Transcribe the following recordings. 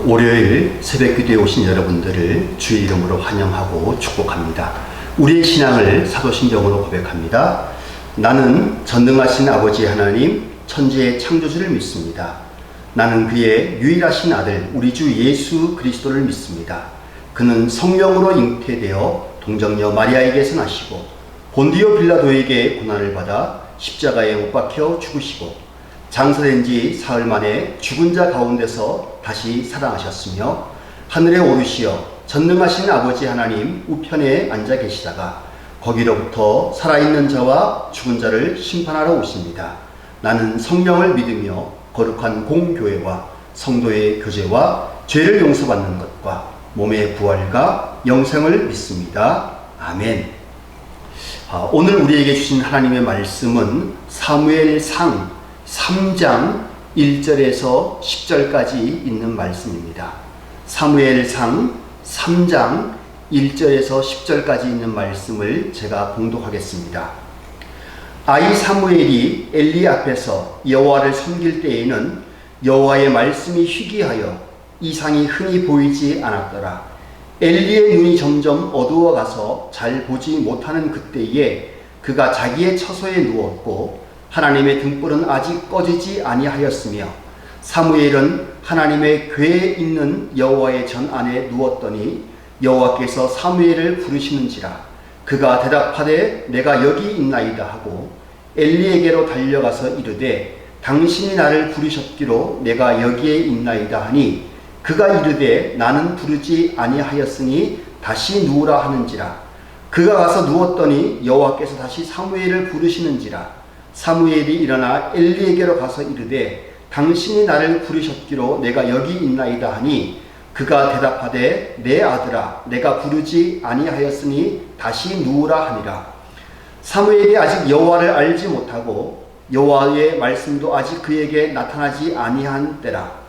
월요일 새벽 기도에 오신 여러분들을 주의 이름으로 환영하고 축복합니다. 우리의 신앙을 사도신경으로 고백합니다. 나는 전능하신 아버지 하나님 천지의 창조주를 믿습니다. 나는 그의 유일하신 아들 우리 주 예수 그리스도를 믿습니다. 그는 성령으로 잉태되어 동정녀 마리아에게서 나시고 본디오 빌라도에게 고난을 받아 십자가에 못 박혀 죽으시고 장사된 지 사흘 만에 죽은 자 가운데서 다시 살아나셨으며 하늘에 오르시어 전능하신 아버지 하나님 우편에 앉아 계시다가 거기로부터 살아있는 자와 죽은 자를 심판하러 오십니다. 나는 성령을 믿으며 거룩한 공교회와 성도의 교제와 죄를 용서받는 것과 몸의 부활과 영생을 믿습니다. 아멘. 오늘 우리에게 주신 하나님의 말씀은 사무엘상 3장 1절에서 10절까지 있는 말씀입니다. 사무엘상 3장 1절에서 10절까지 있는 말씀을 제가 봉독하겠습니다. 아이 사무엘이 엘리 앞에서 여호와를 섬길 때에는 여호와의 말씀이 희귀하여 이상이 흔히 보이지 않았더라. 엘리의 눈이 점점 어두워가서 잘 보지 못하는 그때에 그가 자기의 처소에 누웠고 하나님의 등불은 아직 꺼지지 아니하였으며 사무엘은 하나님의 궤에 있는 여호와의 전 안에 누웠더니 여호와께서 사무엘을 부르시는지라. 그가 대답하되 내가 여기 있나이다 하고 엘리에게로 달려가서 이르되 당신이 나를 부르셨기로 내가 여기에 있나이다 하니 그가 이르되 나는 부르지 아니하였으니 다시 누우라 하는지라. 그가 가서 누웠더니 여호와께서 다시 사무엘을 부르시는지라. 사무엘이 일어나 엘리에게로 가서 이르되 당신이 나를 부르셨기로 내가 여기 있나이다 하니 그가 대답하되 내 아들아 내가 부르지 아니하였으니 다시 누우라 하니라. 사무엘이 아직 여호와를 알지 못하고 여호와의 말씀도 아직 그에게 나타나지 아니한 때라.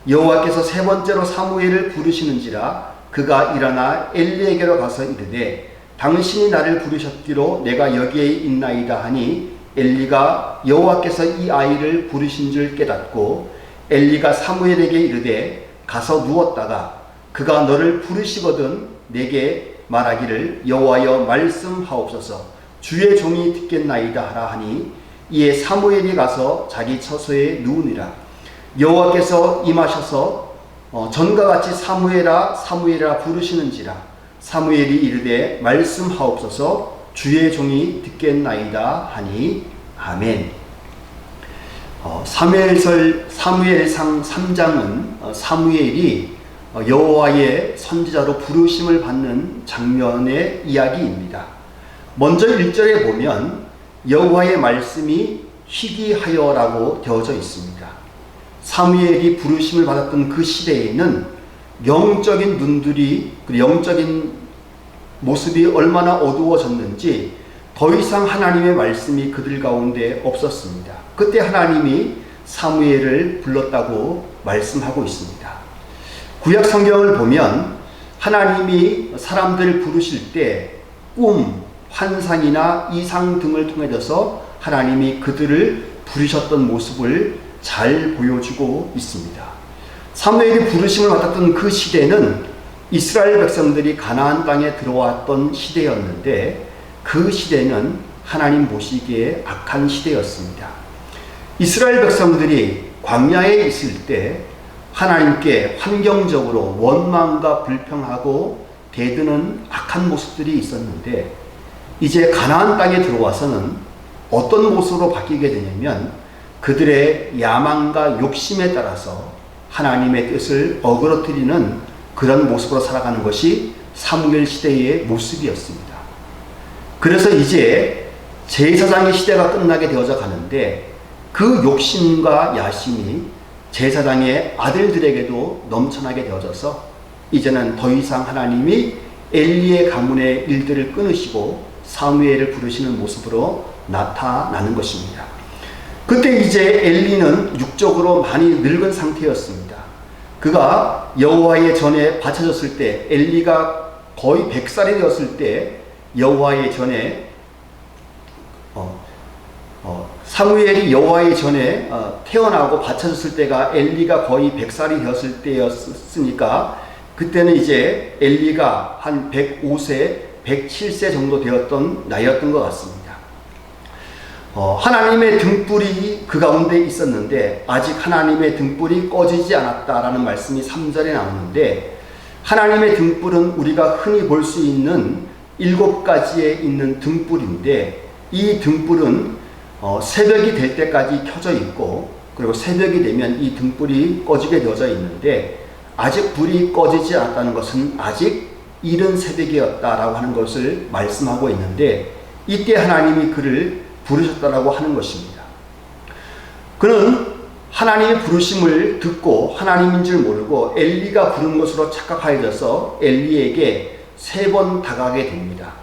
여호와께서 세 번째로 사무엘을 부르시는지라. 그가 일어나 엘리에게로 가서 이르되 당신이 나를 부르셨기로 내가 여기에 있나이다 하니 엘리가 여호와께서 이 아이를 부르신 줄 깨닫고 엘리가 사무엘에게 이르되 가서 누웠다가 그가 너를 부르시거든 내게 말하기를 여호와여 말씀하옵소서 주의 종이 듣겠나이다 하라 하니 이에 사무엘이 가서 자기 처소에 누우니라. 여호와께서 임하셔서 전과 같이 사무엘아 사무엘아 부르시는지라. 사무엘이 이르되 말씀하옵소서 주의 종이 듣겠나이다 하니 아멘. 사무엘상 3장은 사무엘이 여호와의 선지자로 부르심을 받는 장면의 이야기입니다. 먼저 1절에 보면 여호와의 말씀이 희귀하여라고 되어져 있습니다. 사무엘이 부르심을 받았던 그 시대에는 영적인 눈들이 영적인 모습이 얼마나 어두워졌는지 더 이상 하나님의 말씀이 그들 가운데 없었습니다. 그때 하나님이 사무엘을 불렀다고 말씀하고 있습니다. 구약 성경을 보면 하나님이 사람들을 부르실 때 꿈, 환상이나 이상 등을 통해서 하나님이 그들을 부르셨던 모습을 잘 보여주고 있습니다. 사무엘이 부르심을 받았던 그 시대는 이스라엘 백성들이 가나안 땅에 들어왔던 시대였는데 그 시대는 하나님 보시기에 악한 시대였습니다. 이스라엘 백성들이 광야에 있을 때 하나님께 환경적으로 원망과 불평하고 대드는 악한 모습들이 있었는데 이제 가나안 땅에 들어와서는 어떤 모습으로 바뀌게 되냐면 그들의 야망과 욕심에 따라서 하나님의 뜻을 어그러뜨리는 그런 모습으로 살아가는 것이 사무엘 시대의 모습이었습니다. 그래서 이제 제사장의 시대가 끝나게 되어져 가는데 그 욕심과 야심이 제사장의 아들들에게도 넘쳐나게 되어져서 이제는 더 이상 하나님이 엘리의 가문의 일들을 끊으시고 사무엘을 부르시는 모습으로 나타나는 것입니다. 그때 이제 엘리는 육적으로 많이 늙은 상태였습니다. 그가 여호와의 전에 바쳐졌을 때 엘리가 거의 100살이 되었을 때 여호와의 전에 사무엘이 여호와의 전에 태어나고 바쳐졌을 때가 엘리가 거의 100살이 되었을 때였으니까 그때는 이제 엘리가 한 105세, 107세 정도 되었던 나이였던 것 같습니다. 하나님의 등불이 그 가운데 있었는데 아직 하나님의 등불이 꺼지지 않았다라는 말씀이 3절에 나오는데, 하나님의 등불은 우리가 흔히 볼 수 있는 7가지에 있는 등불인데, 이 등불은 새벽이 될 때까지 켜져 있고, 그리고 새벽이 되면 이 등불이 꺼지게 되어져 있는데, 아직 불이 꺼지지 않았다는 것은 아직 이른 새벽이었다라고 하는 것을 말씀하고 있는데, 이때 하나님이 그를 부르셨다라고 하는 것입니다. 그는 하나님의 부르심을 듣고 하나님인 줄 모르고 엘리가 부른 것으로 착각하여져서 엘리에게 3번 다가가게 됩니다.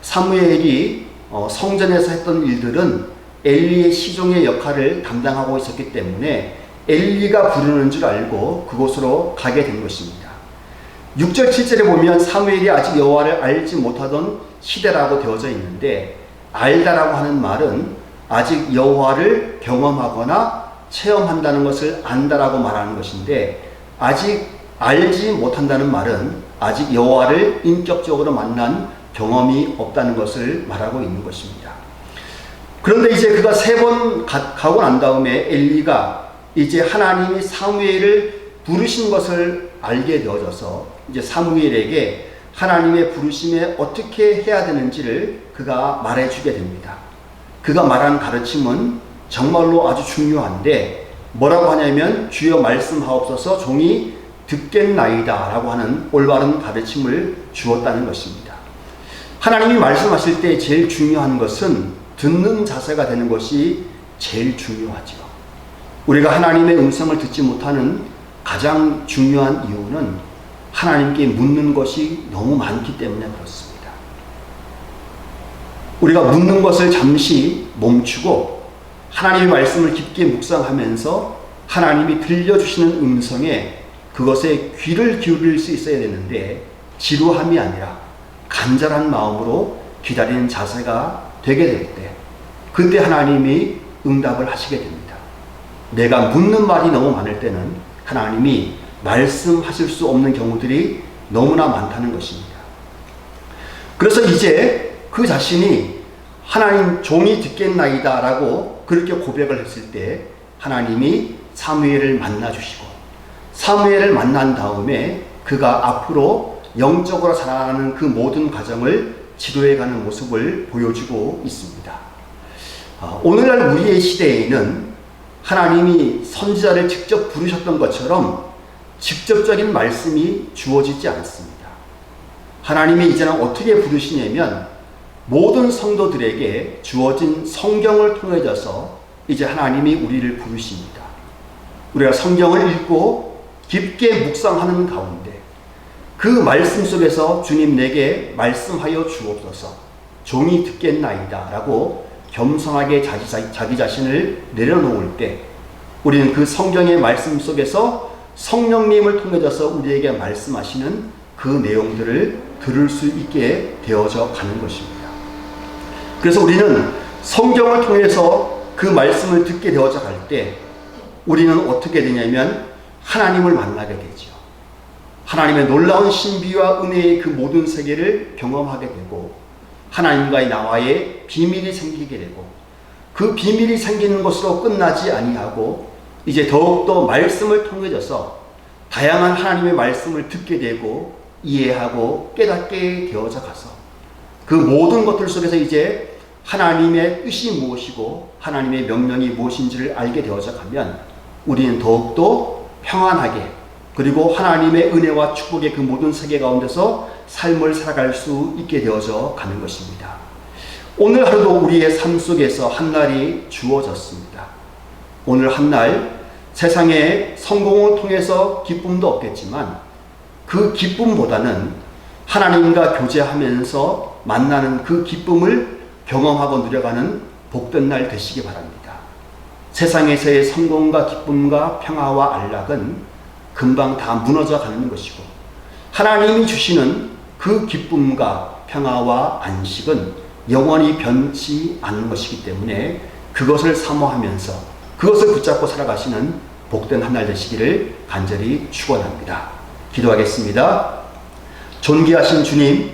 사무엘이 성전에서 했던 일들은 엘리의 시종의 역할을 담당하고 있었기 때문에 엘리가 부르는 줄 알고 그곳으로 가게 된 것입니다. 6절 7절에 보면 사무엘이 아직 여호와를 알지 못하던 시대라고 되어져 있는데, 알다라고 하는 말은 아직 여호와를 경험하거나 체험한다는 것을 안다라고 말하는 것인데, 아직 알지 못한다는 말은 아직 여호와를 인격적으로 만난 경험이 없다는 것을 말하고 있는 것입니다. 그런데 이제 그가 3번 가고 난 다음에 엘리가 이제 하나님이 사무엘을 부르신 것을 알게 되어져서 이제 사무엘에게 하나님의 부르심에 어떻게 해야 되는지를 그가 말해주게 됩니다. 그가 말하는 가르침은 정말로 아주 중요한데, 뭐라고 하냐면 주여 말씀하옵소서 종이 듣겠나이다 라고 하는 올바른 가르침을 주었다는 것입니다. 하나님이 말씀하실 때 제일 중요한 것은 듣는 자세가 되는 것이 제일 중요하죠. 우리가 하나님의 음성을 듣지 못하는 가장 중요한 이유는 하나님께 묻는 것이 너무 많기 때문에 그렇습니다. 우리가 묻는 것을 잠시 멈추고 하나님의 말씀을 깊게 묵상하면서 하나님이 들려주시는 음성에 그것에 귀를 기울일 수 있어야 되는데, 지루함이 아니라 간절한 마음으로 기다리는 자세가 되게 될 때, 그때 하나님이 응답을 하시게 됩니다. 내가 묻는 말이 너무 많을 때는 하나님이 말씀하실 수 없는 경우들이 너무나 많다는 것입니다. 그래서 이제 그 자신이 하나님 종이 듣겠나이다 라고 그렇게 고백을 했을 때 하나님이 사무엘을 만나주시고, 사무엘을 만난 다음에 그가 앞으로 영적으로 자라나는 그 모든 과정을 지도해가는 모습을 보여주고 있습니다. 오늘날 우리의 시대에는 하나님이 선지자를 직접 부르셨던 것처럼 직접적인 말씀이 주어지지 않습니다. 하나님이 이제는 어떻게 부르시냐면 모든 성도들에게 주어진 성경을 통해져서 이제 하나님이 우리를 부르십니다. 우리가 성경을 읽고 깊게 묵상하는 가운데 그 말씀 속에서 주님 내게 말씀하여 주옵소서, 종이 듣겠나이다 라고 겸손하게 자기 자신을 내려놓을 때 우리는 그 성경의 말씀 속에서 성령님을 통해서 우리에게 말씀하시는 그 내용들을 들을 수 있게 되어져 가는 것입니다. 그래서 우리는 성경을 통해서 그 말씀을 듣게 되어져 갈 때 우리는 어떻게 되냐면 하나님을 만나게 되죠. 하나님의 놀라운 신비와 은혜의 그 모든 세계를 경험하게 되고 하나님과의 나와의 비밀이 생기게 되고, 그 비밀이 생기는 것으로 끝나지 아니하고 이제 더욱더 말씀을 통해져서 다양한 하나님의 말씀을 듣게 되고 이해하고 깨닫게 되어져 가서 그 모든 것들 속에서 이제 하나님의 뜻이 무엇이고 하나님의 명령이 무엇인지를 알게 되어져 가면 우리는 더욱더 평안하게, 그리고 하나님의 은혜와 축복의 그 모든 세계 가운데서 삶을 살아갈 수 있게 되어져 가는 것입니다. 오늘 하루도 우리의 삶 속에서 한 날이 주어졌습니다. 오늘 한 날 세상의 성공을 통해서 기쁨도 없겠지만 그 기쁨보다는 하나님과 교제하면서 만나는 그 기쁨을 경험하고 누려가는 복된 날 되시기 바랍니다. 세상에서의 성공과 기쁨과 평화와 안락은 금방 다 무너져 가는 것이고 하나님이 주시는 그 기쁨과 평화와 안식은 영원히 변치 않는 것이기 때문에 그것을 사모하면서 그것을 붙잡고 살아가시는 복된 한 날 되시기를 간절히 축원합니다. 기도하겠습니다. 존귀하신 주님,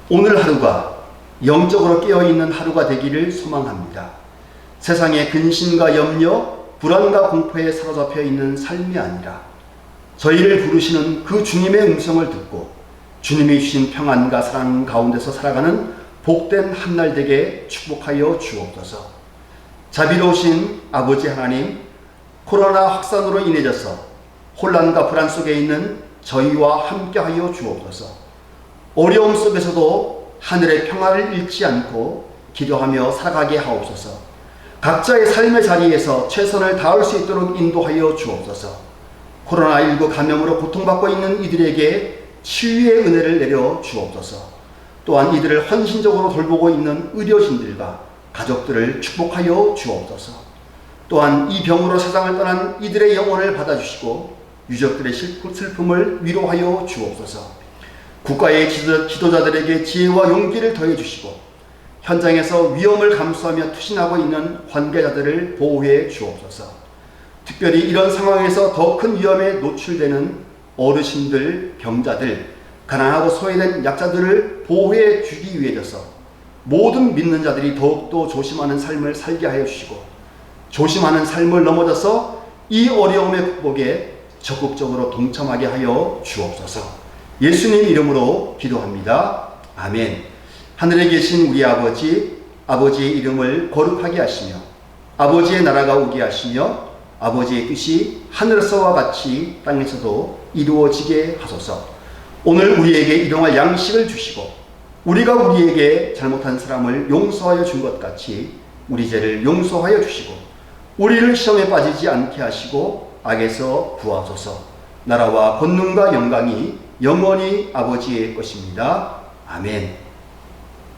오늘 하루가 영적으로 깨어있는 하루가 되기를 소망합니다. 세상의 근심과 염려, 불안과 공포에 사로잡혀 있는 삶이 아니라 저희를 부르시는 그 주님의 음성을 듣고 주님이 주신 평안과 사랑 가운데서 살아가는 복된 한 날 되게 축복하여 주옵소서. 자비로우신 아버지 하나님, 코로나 확산으로 인해져서 혼란과 불안 속에 있는 저희와 함께하여 주옵소서. 어려움 속에서도 하늘의 평화를 잃지 않고 기도하며 살아가게 하옵소서. 각자의 삶의 자리에서 최선을 다할 수 있도록 인도하여 주옵소서. 코로나19 감염으로 고통받고 있는 이들에게 치유의 은혜를 내려 주옵소서. 또한 이들을 헌신적으로 돌보고 있는 의료진들과 가족들을 축복하여 주옵소서. 또한 이 병으로 세상을 떠난 이들의 영혼을 받아주시고 유족들의 슬픔을 위로하여 주옵소서. 국가의 지도자들에게 지혜와 용기를 더해주시고 현장에서 위험을 감수하며 투신하고 있는 관계자들을 보호해 주옵소서. 특별히 이런 상황에서 더 큰 위험에 노출되는 어르신들, 병자들, 가난하고 소외된 약자들을 보호해 주기 위해서 모든 믿는 자들이 더욱더 조심하는 삶을 살게 하여 주시고 조심하는 삶을 넘어져서 이 어려움의 극복에 적극적으로 동참하게 하여 주옵소서. 예수님 이름으로 기도합니다. 아멘. 하늘에 계신 우리 아버지, 아버지의 이름을 거룩하게 하시며 아버지의 나라가 오게 하시며 아버지의 뜻이 하늘에서와 같이 땅에서도 이루어지게 하소서. 오늘 우리에게 일용할 양식을 주시고 우리가 우리에게 잘못한 사람을 용서하여 준 것 같이 우리 죄를 용서하여 주시고 우리를 시험에 빠지지 않게 하시고 악에서 구하소서. 나라와 권능과 영광이 영원히 아버지의 것입니다. 아멘.